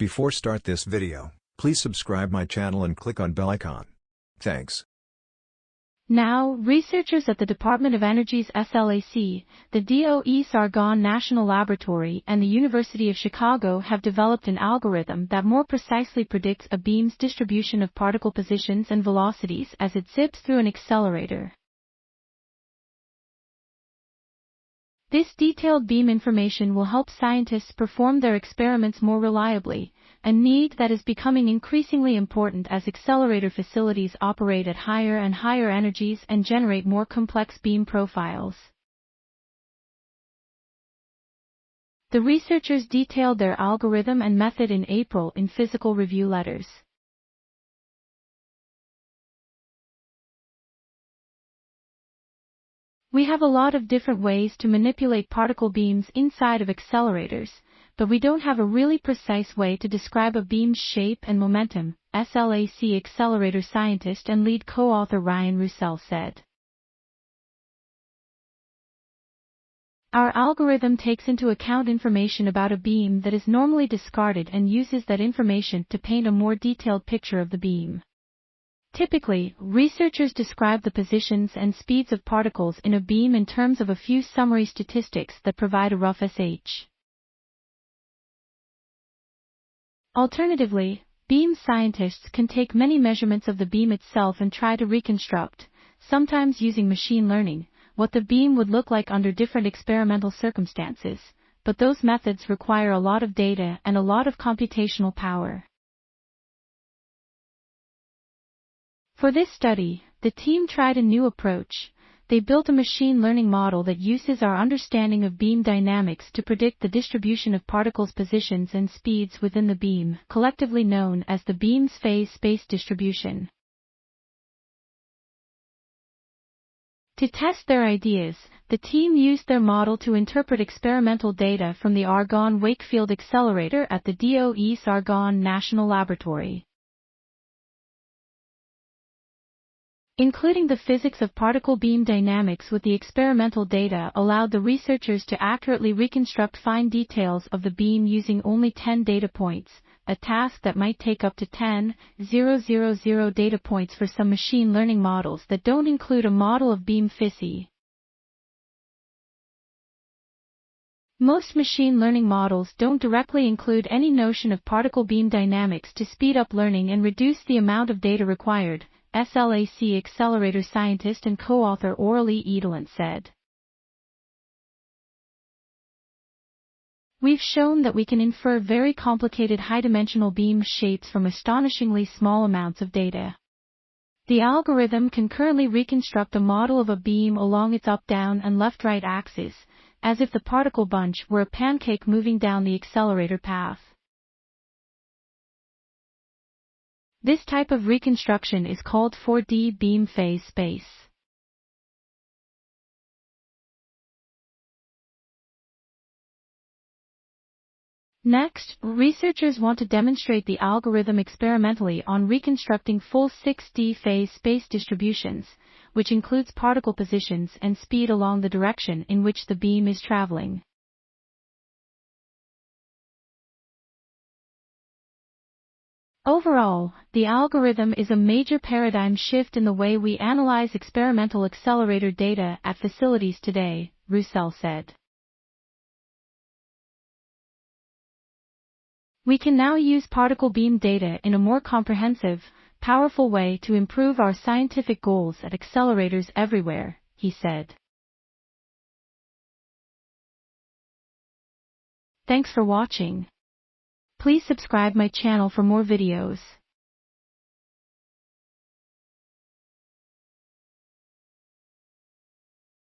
Before start this video, please subscribe my channel and click on bell icon. Thanks. Now, researchers at the Department of Energy's SLAC, the DOE's Argonne National Laboratory, and the University of Chicago have developed an algorithm that more precisely predicts a beam's distribution of particle positions and velocities as it zips through an accelerator. This detailed beam information will help scientists perform their experiments more reliably, a need that is becoming increasingly important as accelerator facilities operate at higher and higher energies and generate more complex beam profiles. The researchers detailed their algorithm and method in April in Physical Review Letters. We have a lot of different ways to manipulate particle beams inside of accelerators, but we don't have a really precise way to describe a beam's shape and momentum, SLAC accelerator scientist and lead co-author Ryan Roussel said. Our algorithm takes into account information about a beam that is normally discarded and uses that information to paint a more detailed picture of the beam. Typically, researchers describe the positions and speeds of particles in a beam in terms of a few summary statistics that provide a rough SH. Alternatively, beam scientists can take many measurements of the beam itself and try to reconstruct, sometimes using machine learning, what the beam would look like under different experimental circumstances, but those methods require a lot of data and a lot of computational power. For this study, the team tried a new approach. They built a machine learning model that uses our understanding of beam dynamics to predict the distribution of particles' positions and speeds within the beam, collectively known as the beam's phase space distribution. To test their ideas, the team used their model to interpret experimental data from the Argonne Wakefield Accelerator at the DOE's Argonne National Laboratory. Including the physics of particle beam dynamics with the experimental data allowed the researchers to accurately reconstruct fine details of the beam using only 10 data points, a task that might take up to 10,000 data points for some machine learning models that don't include a model of beam physics. Most machine learning models don't directly include any notion of particle beam dynamics to speed up learning and reduce the amount of data required, SLAC accelerator scientist and co-author Aurélie Edelin said. We've shown that we can infer very complicated high-dimensional beam shapes from astonishingly small amounts of data. The algorithm can currently reconstruct a model of a beam along its up, down, and left-right axis, as if the particle bunch were a pancake moving down the accelerator path. This type of reconstruction is called 4D beam phase space. Next, researchers want to demonstrate the algorithm experimentally on reconstructing full 6D phase space distributions, which includes particle positions and speed along the direction in which the beam is traveling. Overall, the algorithm is a major paradigm shift in the way we analyze experimental accelerator data at facilities today, Roussel said. We can now use particle beam data in a more comprehensive, powerful way to improve our scientific goals at accelerators everywhere, he said. Thanks for watching. Please subscribe my channel for more videos.